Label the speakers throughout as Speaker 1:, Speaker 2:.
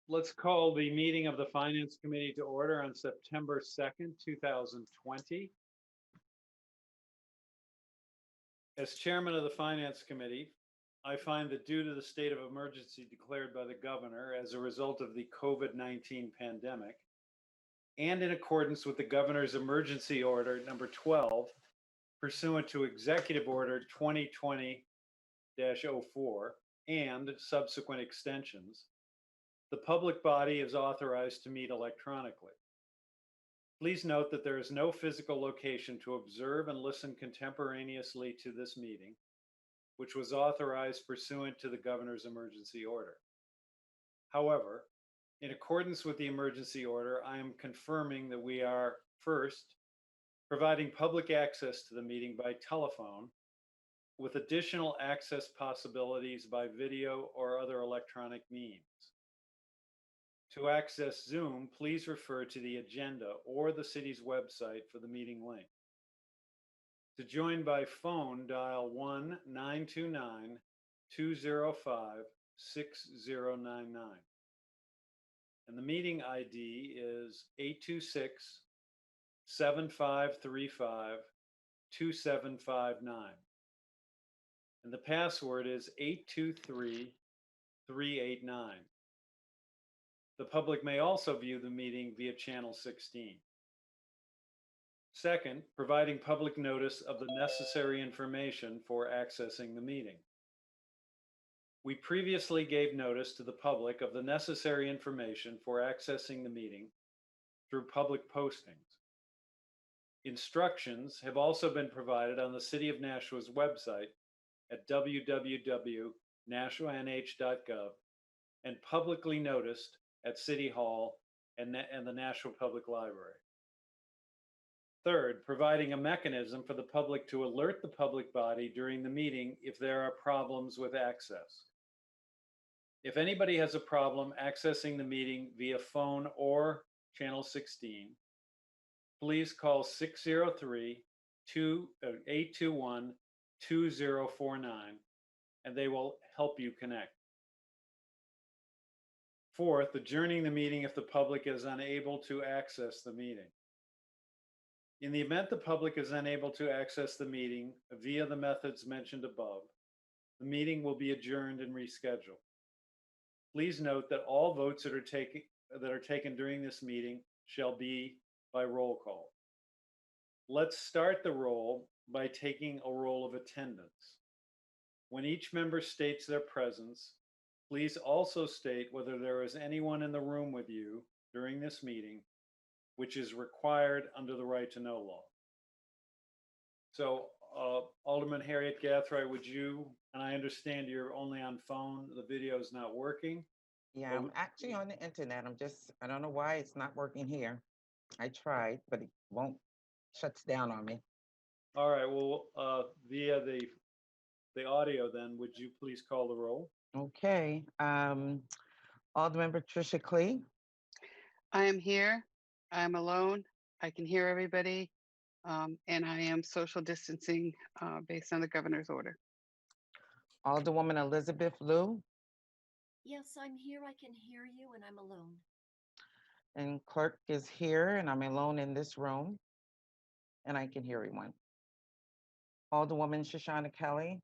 Speaker 1: Let's call the meeting of the Finance Committee to order on September 2nd, 2020. As chairman of the Finance Committee, I find that due to the state of emergency declared by the governor as a result of the COVID-19 pandemic, and in accordance with the governor's emergency order number 12, pursuant to Executive Order 2020-04 and subsequent extensions, the public body is authorized to meet electronically. Please note that there is no physical location to observe and listen contemporaneously to this meeting, which was authorized pursuant to the governor's emergency order. However, in accordance with the emergency order, I am confirming that we are, first, providing public access to the meeting by telephone, with additional access possibilities by video or other electronic means. To access Zoom, please refer to the agenda or the city's website for the meeting link. To join by phone, dial 1-929-205-6099. And the meeting ID is 826-7535-2759. And the password is 823389. The public may also view the meeting via channel 16. Second, providing public notice of the necessary information for accessing the meeting. We previously gave notice to the public of the necessary information for accessing the meeting through public postings. Instructions have also been provided on the City of Nashua's website at www.nashuanh.gov and publicly noticed at City Hall and the Nashua Public Library. Third, providing a mechanism for the public to alert the public body during the meeting if there are problems with access. If anybody has a problem accessing the meeting via phone or channel 16, please call 603-821-2049 and they will help you connect. Fourth, adjourning the meeting if the public is unable to access the meeting. In the event the public is unable to access the meeting via the methods mentioned above, the meeting will be adjourned and rescheduled. Please note that all votes that are taken during this meeting shall be by roll call. Let's start the roll by taking a roll of attendance. When each member states their presence, please also state whether there is anyone in the room with you during this meeting, which is required under the right to know law. So Alderman Harriet Gathright, would you, and I understand you're only on phone, the video is not working.
Speaker 2: Yeah, I'm actually on the internet. I don't know why it's not working here. I tried, but it won't, shuts down on me.
Speaker 1: All right, well, via the audio then, would you please call the roll?
Speaker 2: Okay. Alderman Patricia Clee,
Speaker 3: I am here. I'm alone. I can hear everybody. And I am social distancing based on the governor's order.
Speaker 2: Alderwoman Elizabeth Liu,
Speaker 4: Yes, I'm here. I can hear you and I'm alone.
Speaker 2: and clerk is here, and I'm alone in this room, and I can hear everyone. Alderwoman Shoshana Kelly,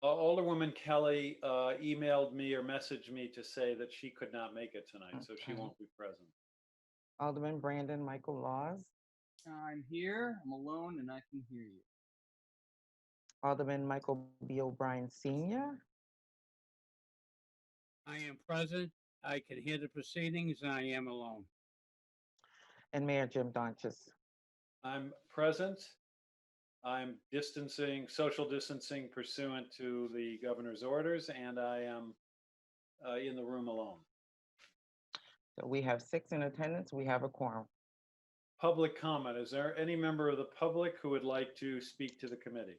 Speaker 1: Alderwoman Kelly emailed me or messaged me to say that she could not make it tonight, so she
Speaker 2: Okay.
Speaker 1: won't be present.
Speaker 2: Alderman Brandon Michael Laws,
Speaker 5: I'm here, I'm alone, and I can hear you.
Speaker 2: Alderman Michael B. O'Brien Sr.,
Speaker 6: I am present. I can hear the proceedings and I am alone.
Speaker 2: and Mayor Jim Donches.
Speaker 1: I'm present. I'm social distancing pursuant to the governor's orders, and I am in the room alone.
Speaker 2: So we have 6 in attendance. We have a quorum.
Speaker 1: Public comment. Is there any member of the public who would like to speak to the committee?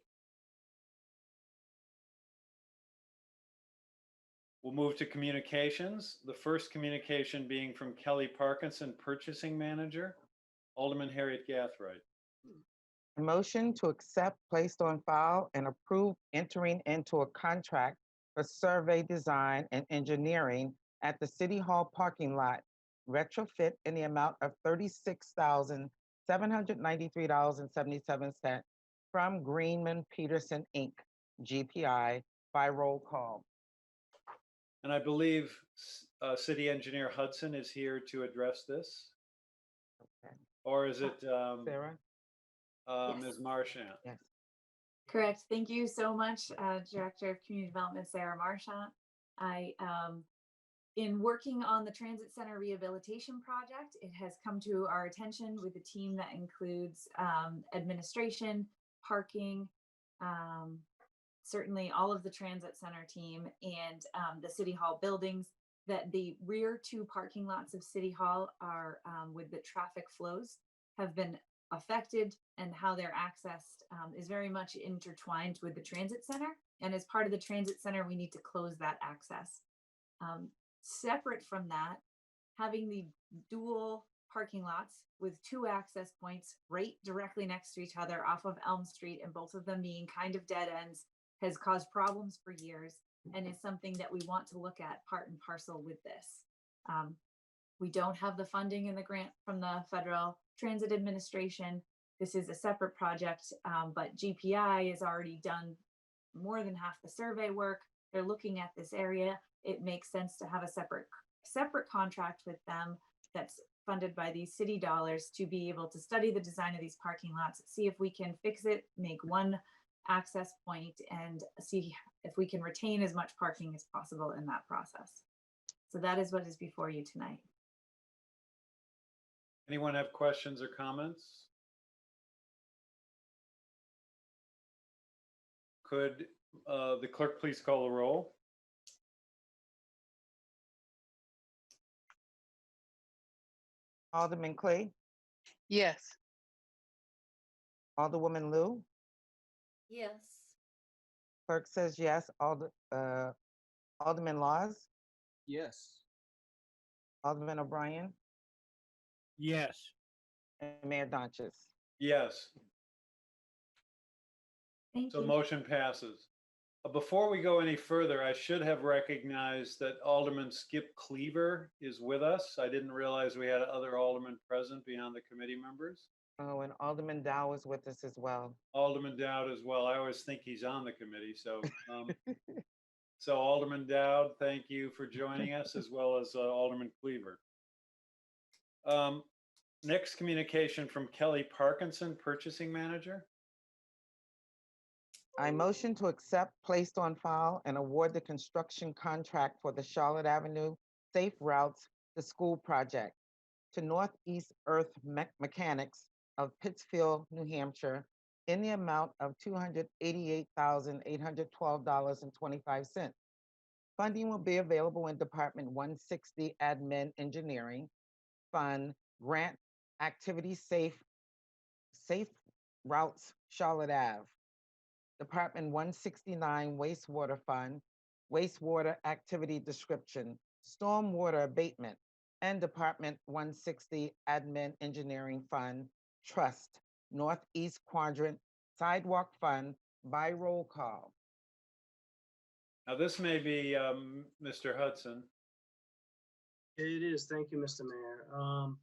Speaker 1: We'll move to communications. The first communication being from Kelly Parkinson, Purchasing Manager. Alderman Harriet Gathright.
Speaker 2: A motion to accept, placed on file, and approve entering into a contract for survey design and engineering at the City Hall parking lot retrofit in the amount of $36,793.77 from Greenman Peterson, Inc., GPI, by roll call.
Speaker 1: And I believe City Engineer Hudson is here to address this.
Speaker 2: Okay.
Speaker 1: Or is it
Speaker 2: Sarah?
Speaker 1: Ms. Marchant?
Speaker 2: Yes.
Speaker 7: Correct. Thank you so much, Director of Community Development, Sarah Marchant. In working on the Transit Center Rehabilitation Project, it has come to our attention with a team that includes administration, parking, certainly all of the Transit Center team and the City Hall buildings, that the rear two parking lots of City Hall are with the traffic flows have been affected, and how they're accessed is very much intertwined with the Transit Center. And as part of the Transit Center, we need to close that access. Separate from that, having the dual parking lots with two access points right directly next to each other off of Elm Street, and both of them being kind of dead ends, has caused problems for years, and is something that we want to look at part and parcel with this. We don't have the funding in the grant from the Federal Transit Administration. This is a separate project, but GPI has already done more than half the survey work. They're looking at this area. It makes sense to have a separate contract with them that's funded by these city dollars to be able to study the design of these parking lots, see if we can fix it, make one access point, and see if we can retain as much parking as possible in that process. So that is what is before you tonight.
Speaker 1: Anyone have questions or comments? Could the clerk please call the roll?
Speaker 2: Alderman Clay,
Speaker 3: Yes.
Speaker 2: Alderwoman Lou,
Speaker 4: Yes.
Speaker 2: clerk says yes. Alderman Laws,
Speaker 5: Yes.
Speaker 2: Alderman O'Brien,
Speaker 6: yes,
Speaker 2: and Mayor Donches.
Speaker 1: Yes.
Speaker 7: Thank
Speaker 1: So
Speaker 7: you.
Speaker 1: motion passes. Before we go any further, I should have recognized that Alderman Skip Cleaver is with us. I didn't realize we had other aldermen present beyond the committee members.
Speaker 2: Oh, and Alderman Dow is with us as well.
Speaker 1: Alderman Dowd as well. I always think he's on the committee, so. So Alderman Dowd, thank you for joining us, as well as Alderman Cleaver. Next communication from Kelly Parkinson, Purchasing Manager.
Speaker 2: I motion to accept, placed on file, and award the construction contract for the Charlotte Avenue Safe Routes to School project to Northeast Earth Mechanics of Pittsfield, New Hampshire, in the amount of $288,812.25. Funding will be available in Department 160 Admin Engineering Fund Grant Activity Safe Routes Charlotte Ave. Department 169 Wastewater Fund, Wastewater Activity Description, Stormwater Abatement, and Department 160 Admin Engineering Fund, Trust, Northeast Quadrant Sidewalk Fund, by roll call.
Speaker 1: Now, this may be Mr. Hudson.
Speaker 8: It is. Thank you, Mr. Mayor.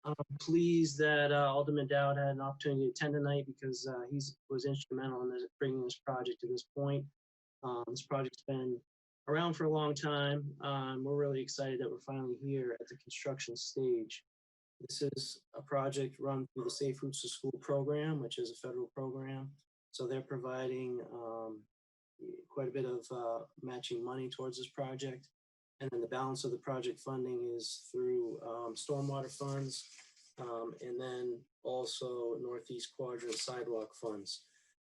Speaker 8: I'm pleased that Alderman Dowd had an opportunity to attend tonight, because he was instrumental in bringing this project to this point. This project's been around for a long time. We're really excited that we're finally here at the construction stage. This is a project run through the Safe Routes to School program, which is a federal program. So they're providing quite a bit of matching money towards this project. And then the balance of the project funding is through stormwater funds, and then also Northeast Quadrant sidewalk funds.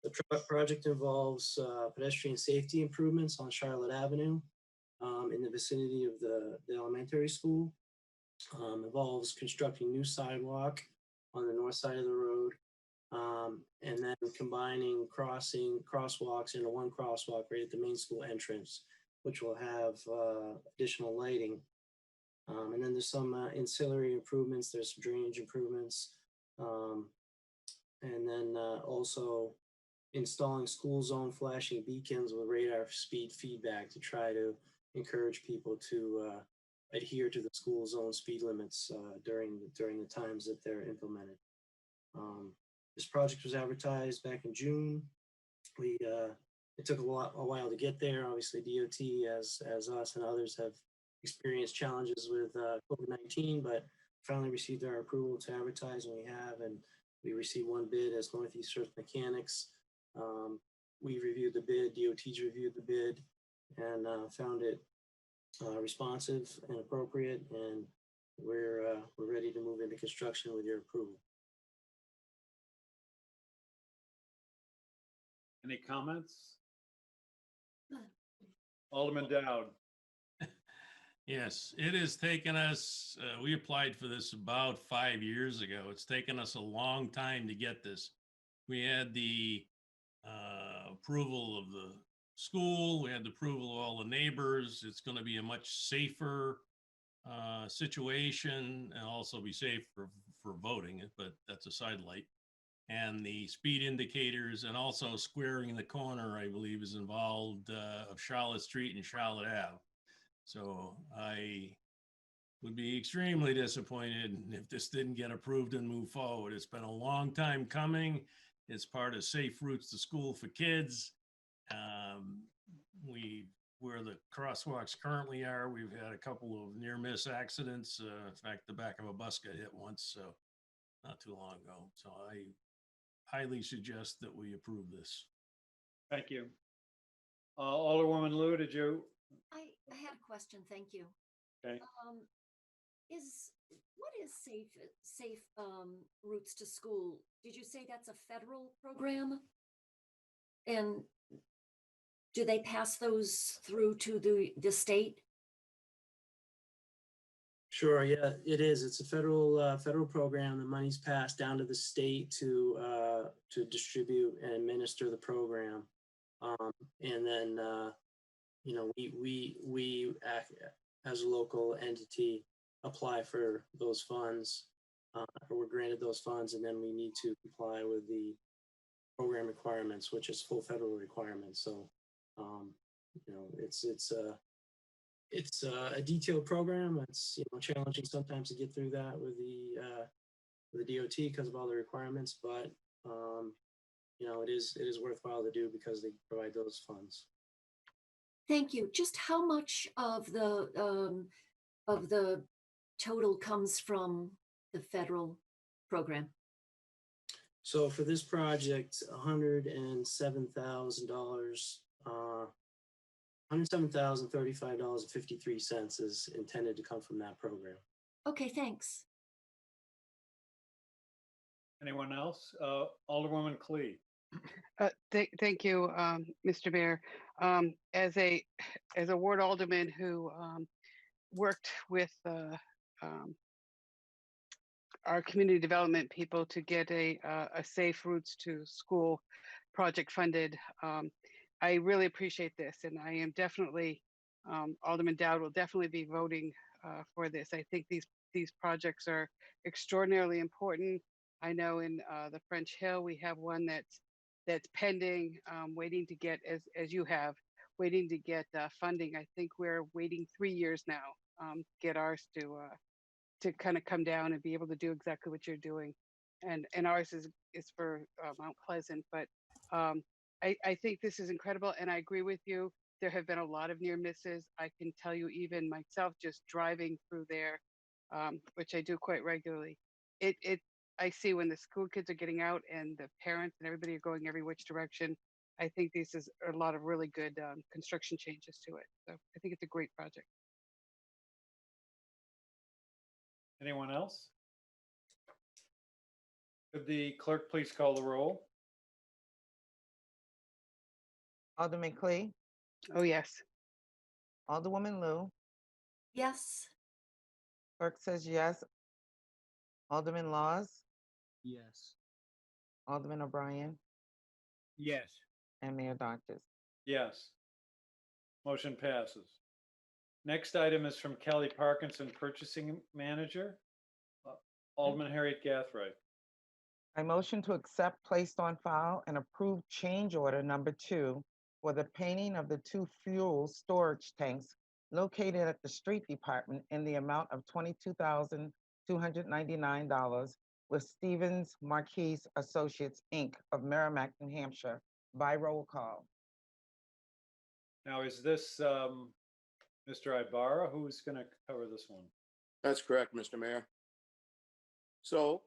Speaker 8: The project involves pedestrian safety improvements on Charlotte Avenue in the vicinity of the elementary school. Involves constructing new sidewalk on the north side of the road, and then combining crosswalks into one crosswalk right at the main school entrance, which will have additional lighting. And then there's some ancillary improvements. There's some drainage improvements. And then also installing school zone flashing beacons with radar speed feedback to try to encourage people to adhere to the school zone speed limits during the times that they're implemented. This project was advertised back in June. It took a while to get there. Obviously, DOT, as us and others, have experienced challenges with COVID-19, but finally received our approval to advertise, and we have. And we received one bid as Northeast Earth Mechanics. We reviewed the bid. DOT's reviewed the bid, and found it responsive and appropriate. And we're ready to move into construction with your approval.
Speaker 1: Any comments? Alderman Dowd.
Speaker 9: Yes, it has taken us, we applied for this about 5 years ago. It's taken us a long time to get this. We had the approval of the school, we had the approval of all the neighbors. It's going to be a much safer situation, and also be safe for voting, but that's a sidelight. And the speed indicators, and also squaring the corner, I believe, is involved of Charlotte Street and Charlotte Ave. So I would be extremely disappointed if this didn't get approved and move forward. It's been a long time coming. It's part of Safe Routes to School for Kids. Where the crosswalks currently are, we've had a couple of near-miss accidents. In fact, the back of a bus got hit once, so not too long ago. So I highly suggest that we approve this.
Speaker 1: Thank you. Alderwoman Lou, did you?
Speaker 4: I had a question, thank you.
Speaker 1: Okay.
Speaker 4: What is safe routes to school? Did you say that's a federal program? And do they pass those through to the state?
Speaker 8: Sure. Yeah, it is. It's a federal program. The money's passed down to the state to distribute and administer the program, and then we act as a local entity, apply for those funds, or we're granted those funds, and then we need to comply with the program requirements, which is full federal requirements. So, it's a detailed program. It's challenging sometimes to get through that with the DOT because of all the requirements, but it is worthwhile to do because they provide those funds.
Speaker 4: Thank you. Just how much of the total comes from the federal program?
Speaker 8: So for this project, $107,000, $107,035.53 is intended to come from that program.
Speaker 4: Okay, thanks.
Speaker 1: Anyone else? Alderwoman Clee.
Speaker 3: Thank you, Mr. Mayor. As a ward alderman who worked with our community development people to get a safe routes to school project funded, I really appreciate this, and I am definitely Alderman Dowd will definitely be voting for this. I think these projects are extraordinarily important. I know in the French Hill we have one that's pending, waiting to get, as you have, waiting to get funding. I think we're waiting 3 years now, get ours to kind of come down and be able to do exactly what you're doing. And ours is for Mount Pleasant. But I think this is incredible. And I agree with you. There have been a lot of near misses. I can tell you, even myself, just driving through there, which I do quite regularly. I see when the school kids are getting out and the parents and everybody are going every which direction. I think this is a lot of really good construction changes to it. So I think it's a great project.
Speaker 1: Anyone else? Could the clerk please call the roll?
Speaker 2: Alderman Clee,
Speaker 3: Oh, yes.
Speaker 2: Alderwoman Lou,
Speaker 4: Yes.
Speaker 2: clerk says yes. Alderman Laws,
Speaker 5: Yes.
Speaker 2: Alderman O'Brien,
Speaker 6: Yes.
Speaker 2: and Mayor Doctors.
Speaker 1: Yes. Motion passes. Next item is from Kelly Parkinson, Purchasing Manager. Alderman Harriet Gathright.
Speaker 2: I motion to accept, placed on file, and approve change order number 2 for the painting of the 2 fuel storage tanks located at the street department in the amount of $22,299 with Stevens Marquis Associates, Inc. of Merrimack, New Hampshire, by roll call.
Speaker 1: Now, is this Mr. Ibarra? Who's going to cover this one?
Speaker 10: That's correct, Mr. Mayor. So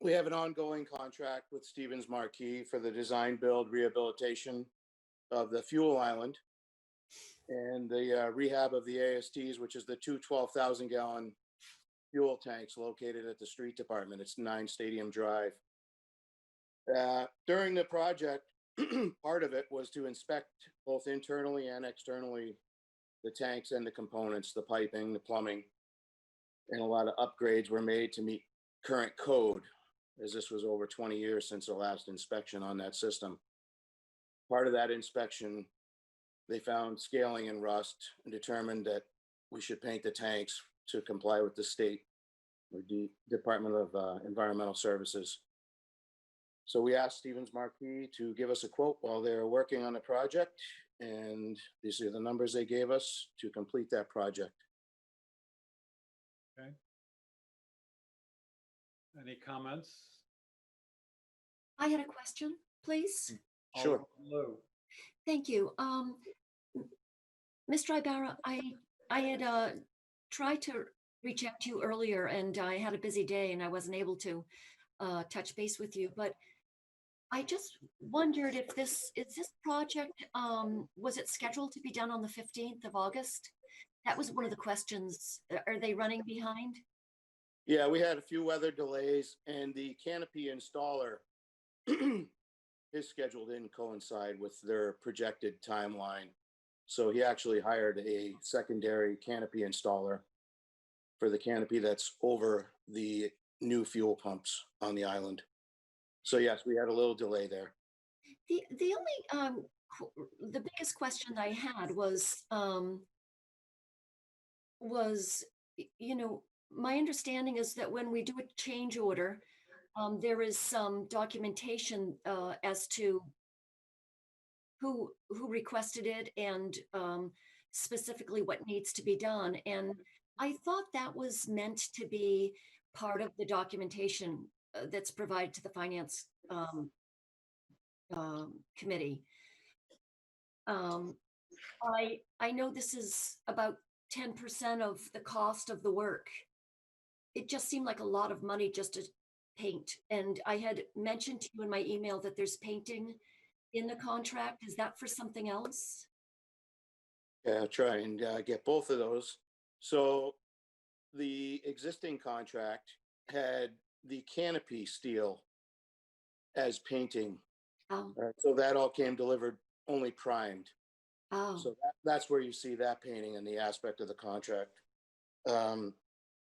Speaker 10: we have an ongoing contract with Stevens Marquis for the design, build, rehabilitation of the fuel island and the rehab of the ASTs, which is the two 12,000-gallon fuel tanks located at the street department. It's 9 Stadium Drive. During the project, part of it was to inspect both internally and externally the tanks and the components, the piping, the plumbing, and a lot of upgrades were made to meet current code, as this was over 20 years since the last inspection on that system. Part of that inspection, they found scaling and rust and determined that we should paint the tanks to comply with the state or the Department of Environmental Services. So we asked Stevens Marquis to give us a quote while they were working on the project, and these are the numbers they gave us to complete that project.
Speaker 1: Okay. Any comments?
Speaker 4: I had a question, please.
Speaker 10: Sure.
Speaker 1: Alderman Lou.
Speaker 4: Thank you. Mr. Ibarra, I had tried to reach out to you earlier and I had a busy day and I wasn't able to touch base with you, but I just wondered if this project, was it scheduled to be done on the 15th of August? That was one of the questions. Are they running behind?
Speaker 10: Yeah, we had a few weather delays, and the canopy installer, his schedule didn't coincide with their projected timeline. So he actually hired a secondary canopy installer for the canopy that's over the new fuel pumps on the island. So yes, we had a little delay there.
Speaker 4: The only the biggest question I had was you know, my understanding is that when we do a change order, there is some documentation as to who requested it and specifically what needs to be done. And I thought that was meant to be part of the documentation that's provided to the Finance Committee. I know this is about 10% of the cost of the work. It just seemed like a lot of money just to paint. And I had mentioned to you in my email that there's painting in the contract. Is that for something else?
Speaker 10: Yeah, I'll try and get both of those. So the existing contract had the canopy steel as painting.
Speaker 4: Oh,
Speaker 10: So that all came delivered only primed.
Speaker 4: oh,
Speaker 10: So that's where you see that painting in the aspect of the contract.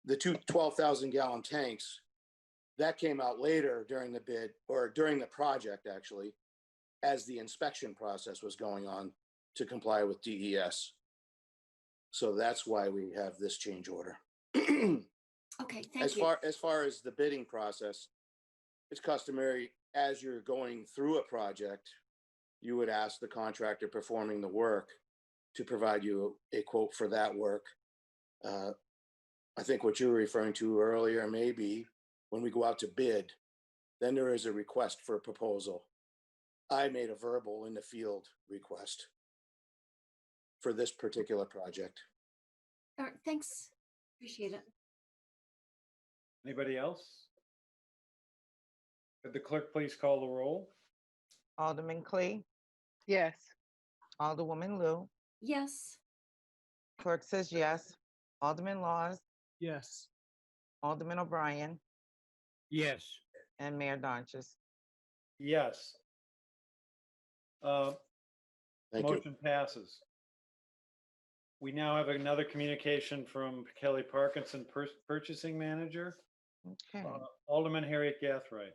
Speaker 10: The two 12,000-gallon tanks, that came out later during the bid, or during the project, actually, as the inspection process was going on to comply with DES. So that's why we have this change order.
Speaker 4: okay, thank you.
Speaker 10: As far as the bidding process, it's customary as you're going through a project, you would ask the contractor performing the work to provide you a quote for that work. I think what you were referring to earlier, maybe when we go out to bid, then there is a request for a proposal. I made a verbal in the field request for this particular project.
Speaker 4: All right, thanks. Appreciate it.
Speaker 1: Anybody else? Could the clerk please call the roll?
Speaker 2: Alderman Clee,
Speaker 3: Yes.
Speaker 2: Alderwoman Lou,
Speaker 4: Yes.
Speaker 2: clerk says yes. Alderman Laws,
Speaker 5: Yes.
Speaker 2: Alderman O'Brien,
Speaker 6: Yes.
Speaker 2: and Mayor Donches.
Speaker 1: Yes.
Speaker 10: Thank you.
Speaker 1: Motion passes. We now have another communication from Kelly Parkinson, Purchasing Manager.
Speaker 2: Okay.
Speaker 1: Alderman Harriet Gathright.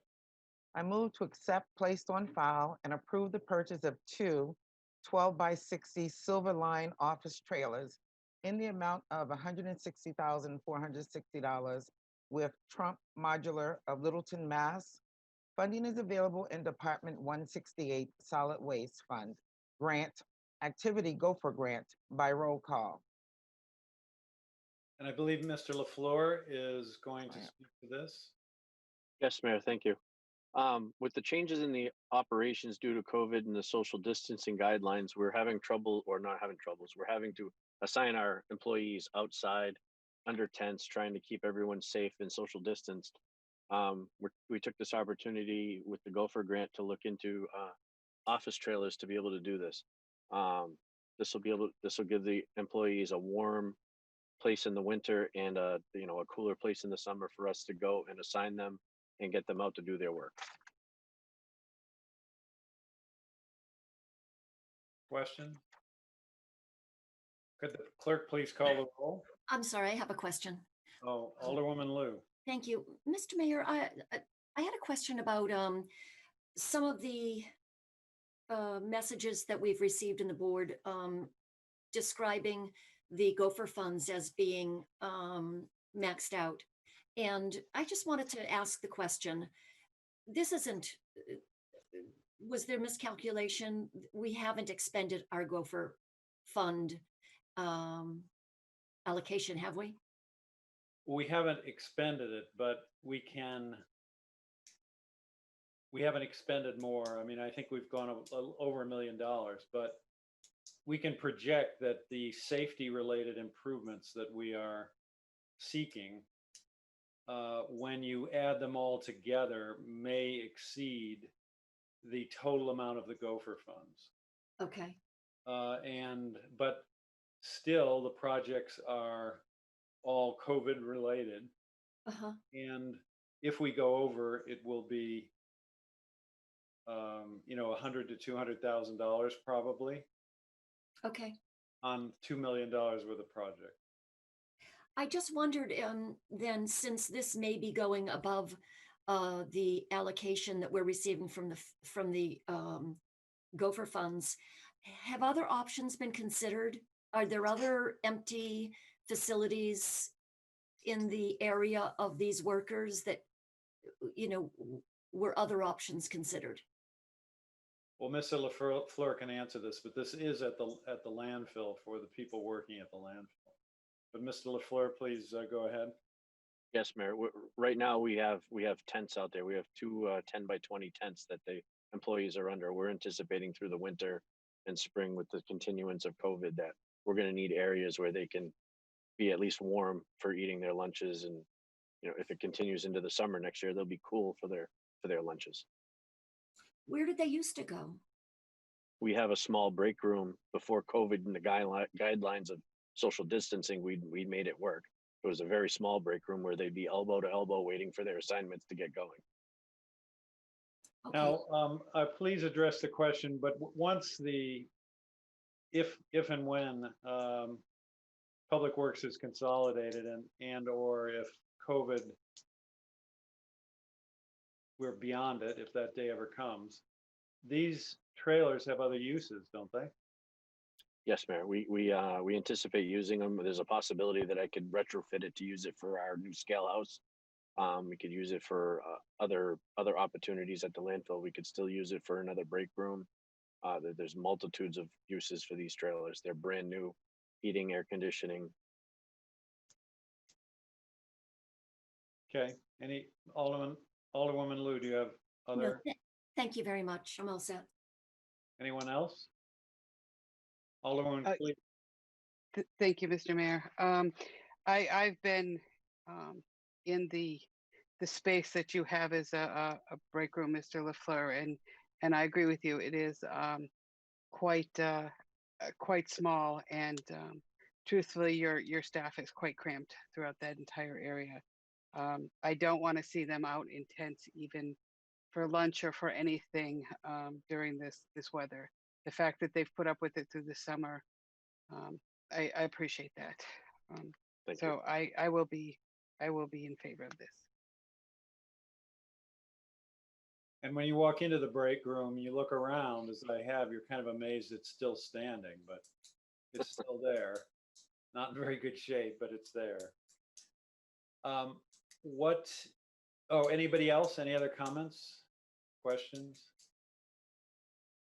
Speaker 2: I move to accept, placed on file, and approve the purchase of two 12x60 Silver Line office trailers in the amount of $160,460 with Trump Modular of Littleton, Mass. Funding is available in Department 168 Solid Waste Fund. Grant, Activity Gopher Grant by roll call.
Speaker 1: And I believe Mr. LaFleur is going to speak to this.
Speaker 11: Yes, Mayor, thank you. With the changes in the operations due to COVID and the social distancing guidelines, we're having trouble, or not having troubles, we're having to assign our employees outside under tents, trying to keep everyone safe and social distanced. We took this opportunity with the Gopher grant to look into office trailers to be able to do this. This will give the employees a warm place in the winter and a cooler place in the summer for us to go and assign them and get them out to do their work.
Speaker 1: Question? Could the clerk please call the roll?
Speaker 4: I'm sorry, I have a question.
Speaker 1: Oh, Alderwoman Lou.
Speaker 4: Thank you. Mr. Mayor, I had a question about some of the messages that we've received in the board describing the Gopher funds as being maxed out. And I just wanted to ask the question, this isn't, was there miscalculation? We haven't expended our Gopher fund allocation, have we?
Speaker 1: We haven't expended it, but we haven't expended more. I mean, I think we've gone over $1 million, but we can project that the safety related improvements that we are seeking, when you add them all together, may exceed the total amount of the Gopher funds.
Speaker 4: Okay.
Speaker 1: But still the projects are all COVID related.
Speaker 4: Uh-huh.
Speaker 1: And if we go over, it will be, $100,000 to $200,000 probably
Speaker 4: Okay.
Speaker 1: on $2 million worth of project.
Speaker 4: I just wondered, then, since this may be going above the allocation that we're receiving from the Gopher funds, have other options been considered? Are there other empty facilities in the area of these workers that, were other options considered?
Speaker 1: Well, Mr. LaFleur can answer this, but this is at the landfill for the people working at the landfill. But Mr. LaFleur, please go ahead.
Speaker 11: Yes, Mayor. Right now we have tents out there. We have two 10 by 20 tents that the employees are under. We're anticipating through the winter and spring with the continuance of COVID that we're going to need areas where they can be at least warm for eating their lunches. And, if it continues into the summer next year, they'll be cool for their lunches.
Speaker 4: Where did they used to go?
Speaker 11: We have a small break room before COVID and the guidelines of social distancing. We made it work. It was a very small break room where they'd be elbow to elbow waiting for their assignments to get going.
Speaker 4: Okay.
Speaker 1: Now, please address the question, but once if and when Public Works is consolidated and or if COVID, we're beyond it, if that day ever comes, these trailers have other uses, don't they?
Speaker 11: Yes, Mayor. We anticipate using them. There's a possibility that I could retrofit it to use it for our new scale house. We could use it for other opportunities at the landfill. We could still use it for another break room. There's multitudes of uses for these trailers. They're brand new, heating, air conditioning.
Speaker 1: Okay. Any Alderwoman Lou, do you have
Speaker 4: No,
Speaker 1: other?
Speaker 4: thank you very much. I'm all set.
Speaker 1: Anyone else? Alderwoman, please.
Speaker 3: Thank you, Mr. Mayor. I've been in the space that you have as a break room, Mr. LaFleur, and I agree with you. It is quite small, and truthfully, your staff is quite cramped throughout that entire area. I don't want to see them out in tents, even for lunch or for anything during this weather. The fact that they've put up with it through the summer, I appreciate that.
Speaker 11: Thank you.
Speaker 3: I will be in favor of this.
Speaker 1: And when you walk into the break room, you look around, as I have, you're kind of amazed it's still standing, but it's still there. Not in very good shape, but it's there. What, oh, anybody else? Any other comments, questions?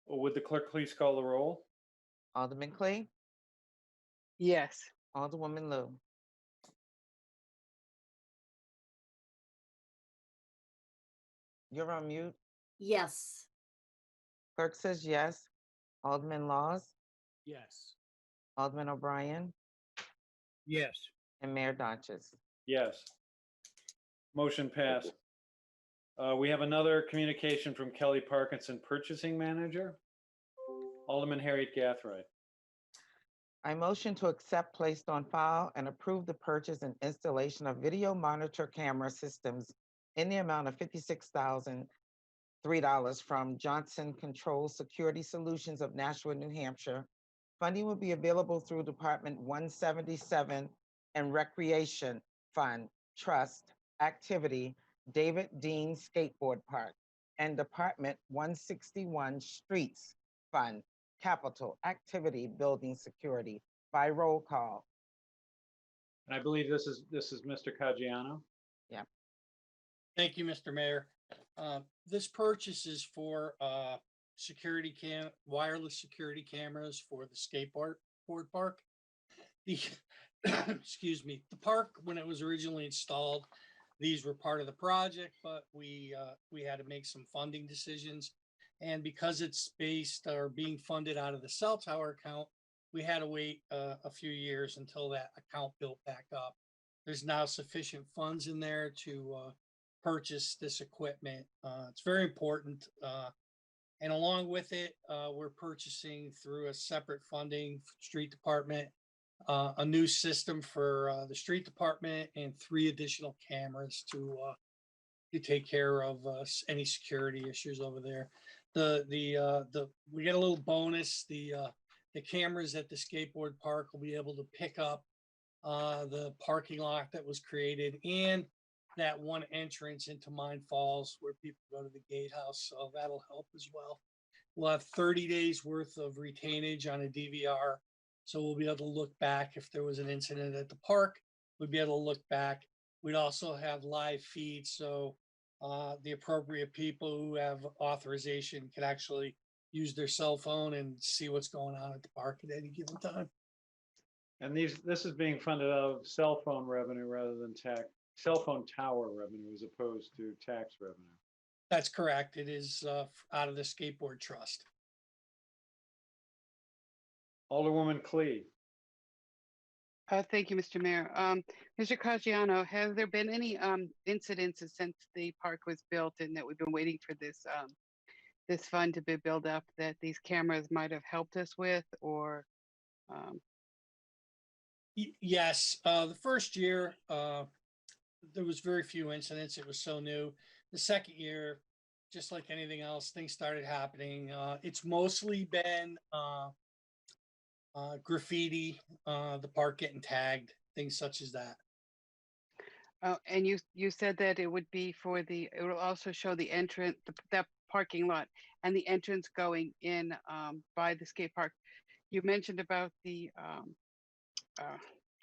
Speaker 1: Or would the clerk please call the roll?
Speaker 2: Alderman Clay,
Speaker 3: Yes.
Speaker 2: Alderwoman Lou, you're on mute.
Speaker 4: Yes.
Speaker 2: Clerk says yes. Alderman Laws,
Speaker 5: Yes.
Speaker 2: Alderman O'Brien,
Speaker 6: Yes.
Speaker 2: and Mayor Dodges.
Speaker 1: Yes. Motion passed. We have another communication from Kelly Parkinson, Purchasing Manager. Alderman Harriet Gathright.
Speaker 2: I motion to accept, placed on file, and approve the purchase and installation of video monitor camera systems in the amount of $56,003 from Johnson Control Security Solutions of Nashua, New Hampshire. Funding will be available through Department 177 and Recreation Fund Trust Activity David Dean Skateboard Park and Department 161 Streets Fund Capital Activity Building Security by roll call.
Speaker 1: And I believe this is Mr. Caggiano.
Speaker 12: Thank you, Mr. Mayor. This purchase is for wireless security cameras for the skateboard park. The excuse me, the park, when it was originally installed, these were part of the project, but we had to make some funding decisions. And because it's based or being funded out of the cell tower account, we had to wait a few years until that account built back up. There's now sufficient funds in there to purchase this equipment. It's very important. And along with it, we're purchasing through a separate funding street department, a new system for the street department and 3 additional cameras to take care of any security issues over there. We get a little bonus. The cameras at the skateboard park will be able to pick up the parking lot that was created and that one entrance into Mine Falls where people go to the gatehouse. So that'll help as well. We'll have 30 days worth of retainage on a DVR. So we'll be able to look back if there was an incident at the park, we'd be able to look back. We'd also have live feeds. So the appropriate people who have authorization can actually use their cell phone and see what's going on at the park at any given time.
Speaker 1: And this is being funded out of cell phone revenue rather than cell phone tower revenue as opposed to tax revenue.
Speaker 12: That's correct. It is out of the skateboard trust.
Speaker 1: Alderwoman Clee.
Speaker 3: Thank you, Mr. Mayor. Mr. Caggiano, have there been any incidences since the park was built and that we've been waiting for this this fund to be built up that these cameras might have helped us with, or?
Speaker 12: Yes, the first year there was very few incidents. It was so new. The second year, just like anything else, things started happening. It's mostly been graffiti, the park getting tagged, things such as that.
Speaker 3: And you said that it would be for it will also show the entrance, that parking lot and the entrance going in by the skate park. You mentioned about the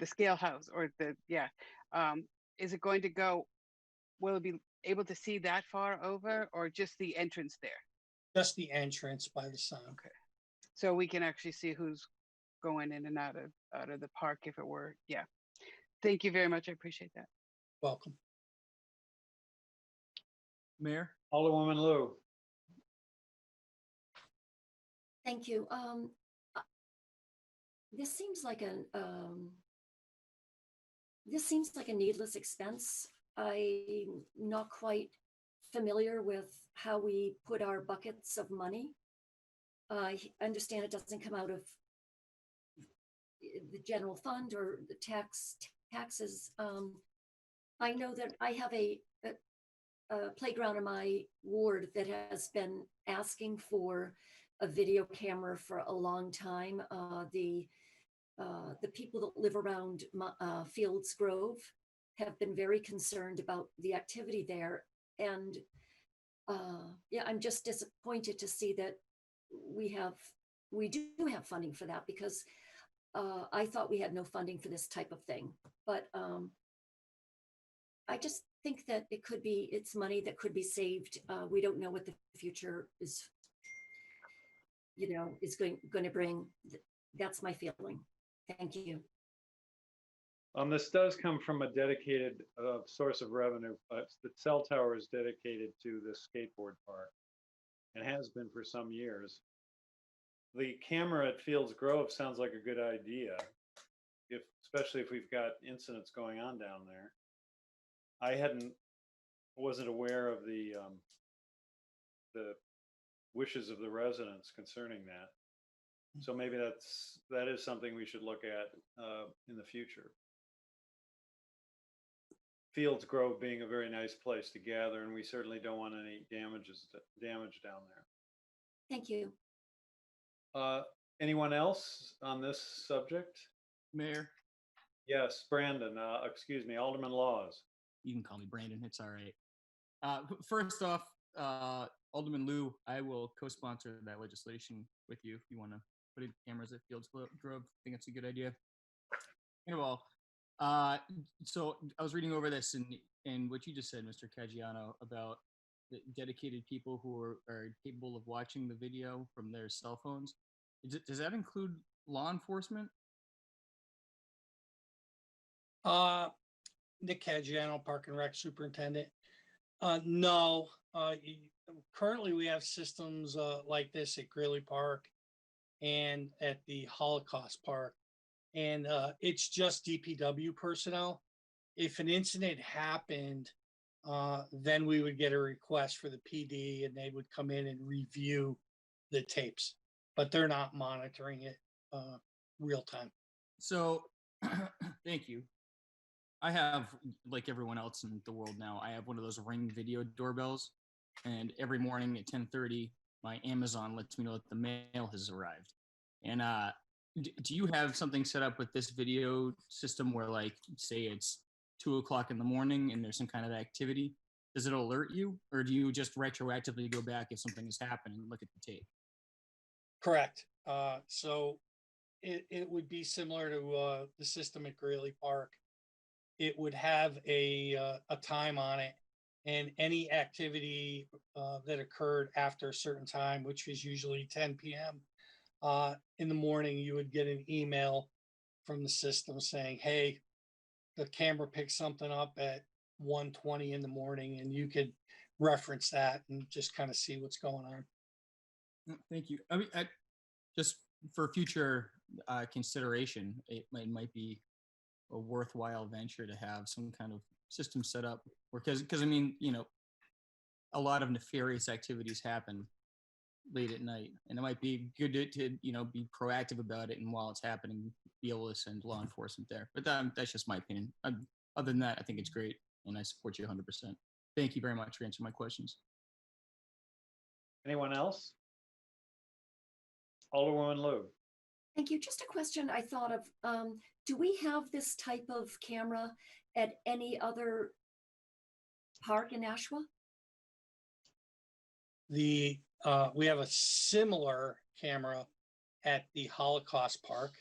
Speaker 3: scale house or is it going to go, will it be able to see that far over or just the entrance there?
Speaker 12: Just the entrance by the sign.
Speaker 3: Okay. So we can actually see who's going in and out of the park if it were. Yeah. Thank you very much. I appreciate that.
Speaker 12: Welcome.
Speaker 5: Mayor?
Speaker 1: Alderwoman Lou.
Speaker 4: Thank you. This seems like a needless expense. I'm not quite familiar with how we put our buckets of money. I understand it doesn't come out of the general fund or the taxes. I know that I have a playground in my ward that has been asking for a video camera for a long time. The people that live around Fields Grove have been very concerned about the activity there. And I'm just disappointed to see that we do have funding for that, because I thought we had no funding for this type of thing. But I just think that it's money that could be saved. We don't know what the future is, is going to bring. That's my feeling. Thank you.
Speaker 1: This does come from a dedicated source of revenue. The cell tower is dedicated to the skateboard park and has been for some years. The camera at Fields Grove sounds like a good idea, especially if we've got incidents going on down there. I wasn't aware of the wishes of the residents concerning that. So maybe that is something we should look at in the future. Fields Grove being a very nice place to gather, and we certainly don't want any damage down there.
Speaker 4: Thank you.
Speaker 1: Anyone else on this subject?
Speaker 5: Mayor,
Speaker 1: Yes, Brandon, excuse me, Alderman Laws.
Speaker 5: you can call me Brandon. It's all right. First off, Alderman Lou, I will co-sponsor that legislation with you if you want to put in cameras at Fields Grove. I think it's a good idea. Second of all, so I was reading over this and what you just said, Mr. Caggiano, about the dedicated people who are capable of watching the video from their cell phones. Does that include law enforcement?
Speaker 12: Nick Caggiano, Park and Rec Superintendent. No, currently we have systems like this at Greeley Park and at the Holocaust Park. And it's just DPW personnel. If an incident happened, then we would get a request for the PD and they would come in and review the tapes, but they're not monitoring it real time.
Speaker 5: So, thank you. I have, like everyone else in the world now, I have one of those Ring video doorbells, and every morning at 10:30, my Amazon lets me know that the mail has arrived. And do you have something set up with this video system where, like, say it's 2:00 in the morning and there's some kind of activity? Does it alert you, or do you just retroactively go back if something has happened and look at the tape?
Speaker 12: Correct. So it would be similar to the system at Greeley Park. It would have a time on it, and any activity that occurred after a certain time, which is usually 10 p.m. In the morning, you would get an email from the system saying, hey, the camera picked something up at 1:20 in the morning, and you could reference that and just kind of see what's going on.
Speaker 5: Thank you. I mean, just for future consideration, it might be a worthwhile venture to have some kind of system set up, because I mean, a lot of nefarious activities happen late at night, and it might be good to be proactive about it, and while it's happening, be able to send law enforcement there. But that's just my opinion. Other than that, I think it's great, and I support you 100%. Thank you very much for answering my questions.
Speaker 1: Anyone else? Alderwoman Lou.
Speaker 4: Thank you. Just a question I thought of. Do we have this type of camera at any other park in Nashua?
Speaker 12: We have a similar camera at the Holocaust Park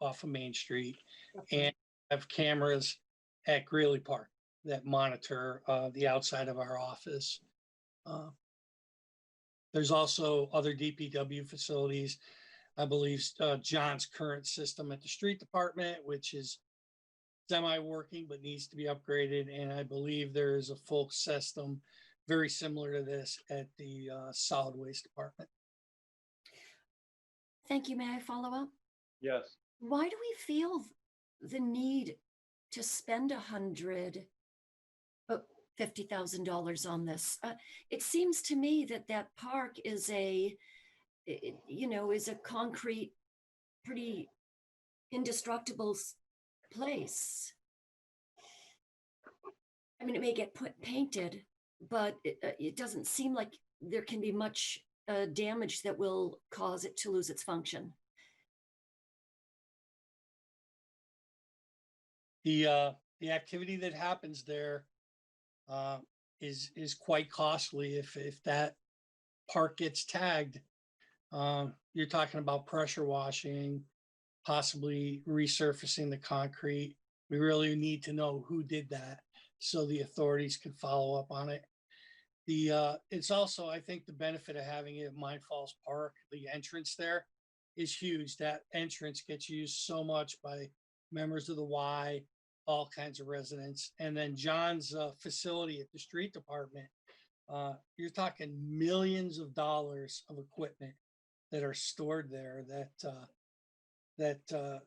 Speaker 12: off of Main Street, and have cameras at Greeley Park that monitor the outside of our office. There's also other DPW facilities. I believe John's current system at the street department, which is semi-working but needs to be upgraded. And I believe there is a full system very similar to this at the solid waste department.
Speaker 4: Thank you. May I follow up?
Speaker 1: Yes.
Speaker 4: Why do we feel the need to spend $50,000 on this? It seems to me that park is a concrete, pretty indestructible place. I mean, it may get painted, but it doesn't seem like there can be much damage that will cause it to lose its function.
Speaker 12: The activity that happens there is quite costly. If that park gets tagged, you're talking about pressure washing, possibly resurfacing the concrete. We really need to know who did that so the authorities could follow up on it. It's also, I think, the benefit of having it at Mine Falls Park, the entrance there is huge. That entrance gets used so much by members of the Y, all kinds of residents. And then John's facility at the street department, you're talking millions of dollars of equipment that are stored there that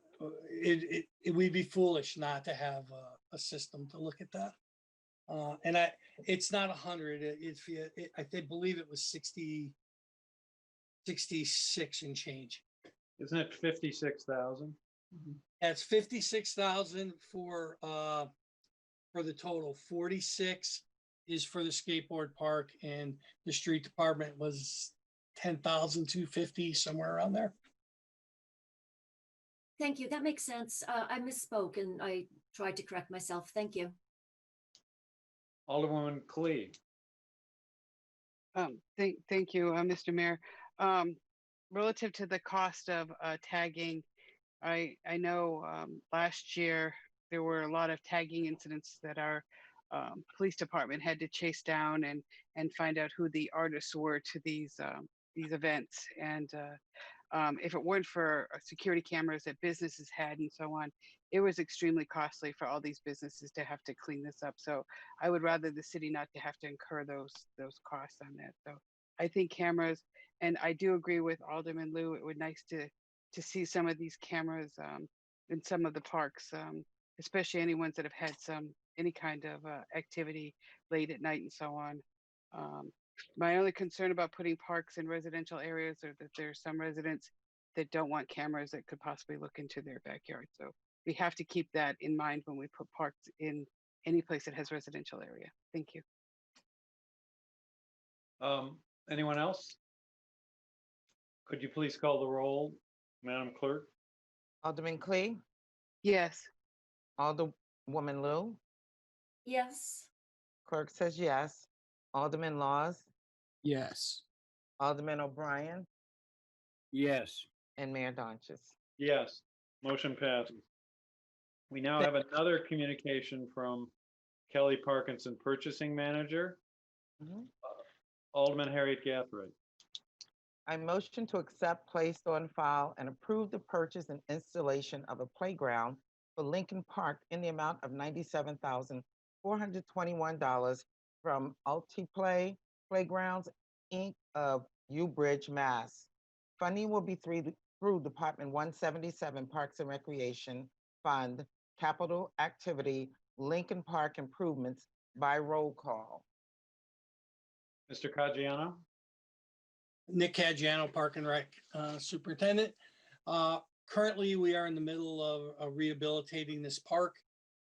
Speaker 12: we'd be foolish not to have a system to look at that. And it's not 100. I believe it was 66 and change.
Speaker 1: Isn't it 56,000?
Speaker 12: That's 56,000 for the total. 46 is for the skateboard park, and the street department was 10,250, somewhere around there.
Speaker 4: Thank you. That makes sense. I misspoke and I tried to correct myself. Thank you.
Speaker 1: Alderwoman Clee.
Speaker 3: Thank you, Mr. Mayor. Relative to the cost of tagging, I know last year there were a lot of tagging incidents that our police department had to chase down and find out who the artists were to these events. And if it weren't for security cameras that businesses had and so on, it was extremely costly for all these businesses to have to clean this up. So I would rather the city not to have to incur those costs on that. So I think cameras, and I do agree with Alderman Lou, it would nice to see some of these cameras in some of the parks, especially any ones that have had any kind of activity late at night and so on. My only concern about putting parks in residential areas are that there are some residents that don't want cameras that could possibly look into their backyard. So we have to keep that in mind when we put parks in any place that has residential area. Thank you.
Speaker 1: Anyone else? Could you please call the roll, Madam Clerk?
Speaker 2: Alderman Clee,
Speaker 3: Yes.
Speaker 2: Alderwoman Lou,
Speaker 4: Yes.
Speaker 2: clerk says yes. Alderman Laws,
Speaker 5: Yes.
Speaker 2: Alderman O'Brien,
Speaker 6: Yes.
Speaker 2: and Mayor Donches.
Speaker 1: Yes, motion passes. We now have another communication from Kelly Parkinson, Purchasing Manager.
Speaker 2: Mhm.
Speaker 1: Alderman Harriet Gathright.
Speaker 2: I motion to accept, place on file, and approve the purchase and installation of a playground for Lincoln Park in the amount of $97,421 from Altiplay Playgrounds, Inc. of U Bridge, Mass. Funding will be through Department 177 Parks and Recreation Fund, Capital Activity, Lincoln Park Improvements by roll call.
Speaker 1: Mr. Caggiano?
Speaker 12: Nick Caggiano, Park and Rec Superintendent. Currently, we are in the middle of rehabilitating this park.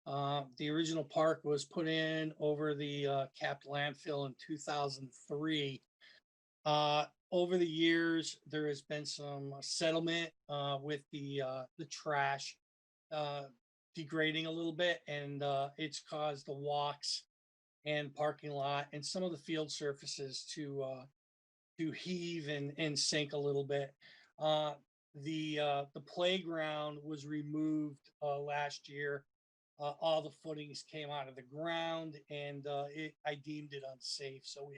Speaker 12: The original park was put in over the capped landfill in 2003. Over the years, there has been some settlement with the trash degrading a little bit, and it's caused the walks and parking lot and some of the field surfaces to heave and sink a little bit. The playground was removed last year. All the footings came out of the ground, and I deemed it unsafe, so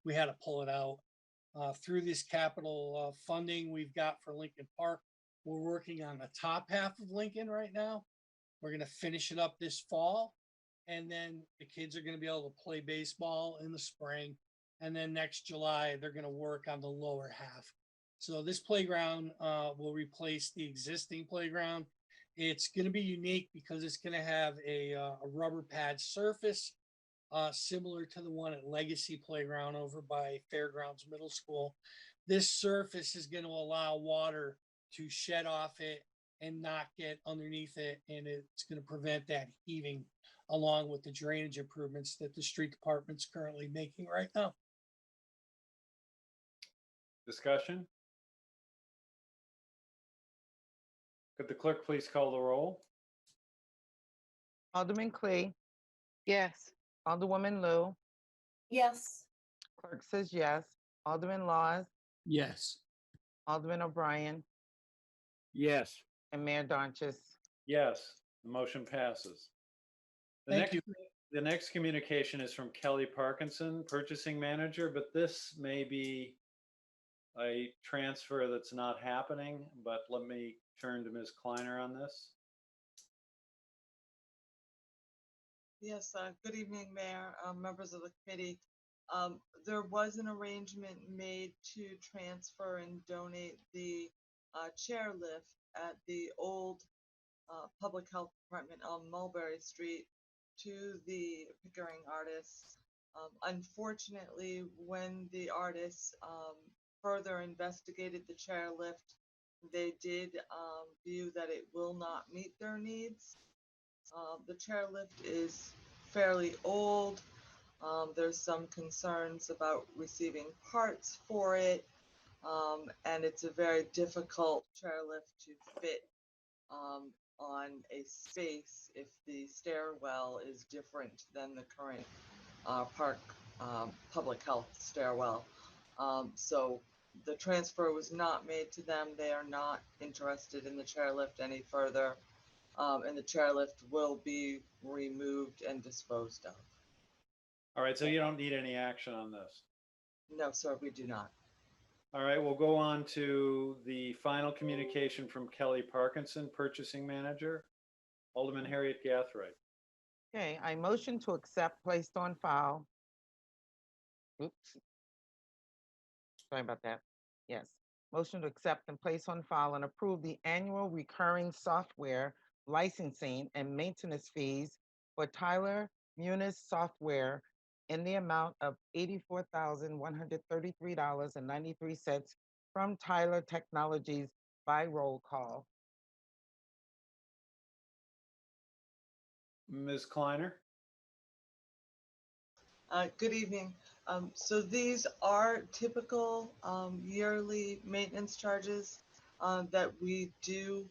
Speaker 12: we had to pull it out. Through this capital funding we've got for Lincoln Park, we're working on the top half of Lincoln right now. We're going to finish it up this fall, and then the kids are going to be able to play baseball in the spring. And then next July, they're going to work on the lower half. So this playground will replace the existing playground. It's going to be unique because it's going to have a rubber pad surface, similar to the one at Legacy Playground over by Fairgrounds Middle School. This surface is going to allow water to shed off it and not get underneath it, and it's going to prevent that heaving, along with the drainage improvements that the street department's currently making right now.
Speaker 1: Discussion? Could the clerk please call the roll?
Speaker 2: Alderman Clee,
Speaker 3: Yes.
Speaker 2: Alderwoman Lou,
Speaker 4: Yes.
Speaker 2: clerk says yes. Alderman Laws,
Speaker 5: Yes.
Speaker 2: Alderman O'Brien,
Speaker 6: Yes.
Speaker 2: and Mayor Donches.
Speaker 1: Yes, the motion passes. The
Speaker 12: Thank
Speaker 1: next,
Speaker 12: you.
Speaker 1: The next communication is from Kelly Parkinson, Purchasing Manager, but this may be a transfer that's not happening, but let me turn to Ms. Kleiner on this.
Speaker 13: Yes, good evening, Mayor, members of the committee. There was an arrangement made to transfer and donate the chairlift at the old Public Health Department on Mulberry Street to the Pickering artists. Unfortunately, when the artists further investigated the chairlift, they did view that it will not meet their needs. The chairlift is fairly old. There's some concerns about receiving parts for it, and it's a very difficult chairlift to fit on a space if the stairwell is different than the current park public health stairwell. So the transfer was not made to them. They are not interested in the chairlift any further, and the chairlift will be removed and disposed of.
Speaker 1: All right, so you don't need any action on this.
Speaker 13: No, sir, we do not.
Speaker 1: All right, we'll go on to the final communication from Kelly Parkinson, Purchasing Manager. Alderman Harriet Gathright.
Speaker 2: Okay, I motion to accept placed on file. Oops. Sorry about that. Yes. Motion to accept and place on file and approve the annual recurring software licensing and maintenance fees for Tyler Munis Software in the amount of $84,133.93 from Tyler Technologies by roll call.
Speaker 1: Ms. Kleiner.
Speaker 13: Good evening. So these are typical yearly maintenance charges that we do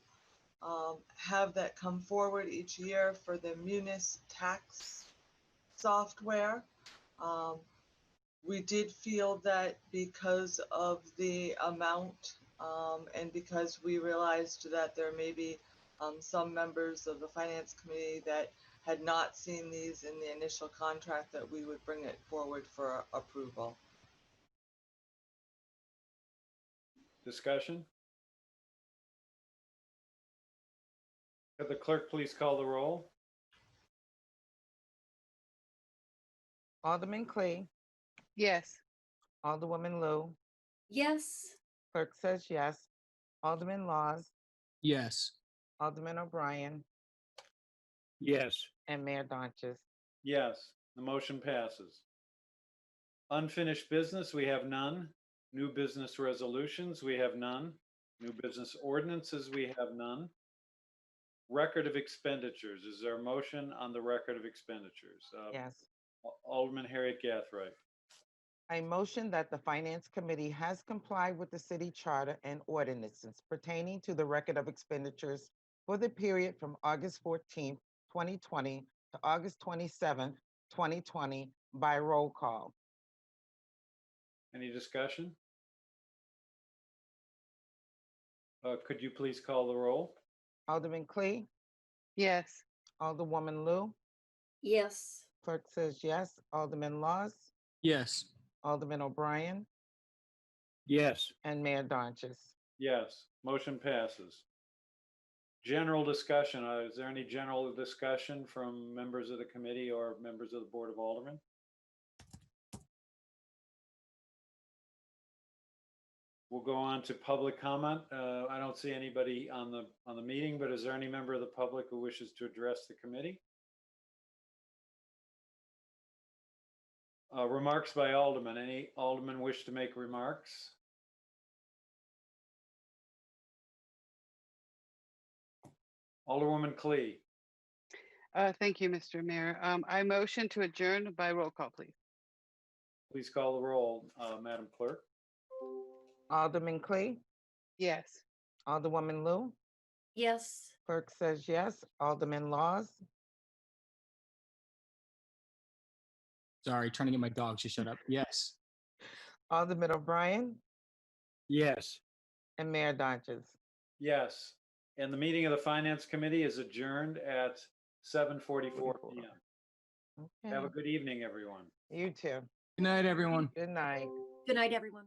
Speaker 13: have that come forward each year for the Munis tax software. We did feel that because of the amount and because we realized that there may be some members of the Finance Committee that had not seen these in the initial contract, that we would bring it forward for approval.
Speaker 1: Discussion? Could the clerk please call the roll?
Speaker 2: Alderman Clee,
Speaker 3: Yes.
Speaker 2: Alderwoman Lou,
Speaker 4: Yes.
Speaker 2: clerk says yes. Alderman Laws,
Speaker 5: Yes.
Speaker 2: Alderman O'Brien,
Speaker 6: Yes.
Speaker 2: and Mayor Donches.
Speaker 1: Yes, the motion passes. Unfinished business, we have none. New business resolutions, we have none. New business ordinances, we have none. Record of expenditures, is there a motion on the record of expenditures?
Speaker 2: Yes.
Speaker 1: Alderman Harriet Gathright.
Speaker 2: I motion that the Finance Committee has complied with the city charter and ordinances pertaining to the record of expenditures for the period from August 14th, 2020 to August 27th, 2020 by roll call.
Speaker 1: Any discussion? Could you please call the roll?
Speaker 2: Alderman Clee,
Speaker 3: Yes.
Speaker 2: Alderwoman Lou,
Speaker 4: Yes.
Speaker 2: clerk says yes. Alderman Laws,
Speaker 5: Yes.
Speaker 2: Alderman O'Brien,
Speaker 6: Yes.
Speaker 2: and Mayor Donches.
Speaker 1: Yes, motion passes. General discussion, is there any general discussion from members of the committee or members of the Board of Aldermen? We'll go on to public comment. I don't see anybody on the meeting, but is there any member of the public who wishes to address the committee? Remarks by Alderman. Any Alderman wish to make remarks? Alderwoman Clee.
Speaker 3: Thank you, Mr. Mayor. I motion to adjourn by roll call, please.
Speaker 1: Please call the roll, Madam Clerk.
Speaker 2: Alderman Clee,
Speaker 3: Yes.
Speaker 2: Alderwoman Lou,
Speaker 4: Yes.
Speaker 2: clerk says yes. Alderman Laws,
Speaker 5: Sorry, trying to get my dogs to shut up. Yes.
Speaker 2: Alderman O'Brien,
Speaker 6: Yes.
Speaker 2: and Mayor Donches.
Speaker 1: Yes, and the meeting of the Finance Committee is adjourned at 7:44 p.m. Have a
Speaker 2: Okay,
Speaker 1: good evening, everyone.
Speaker 2: you too.
Speaker 5: Good night, everyone.
Speaker 2: Good night.
Speaker 4: Good night, everyone.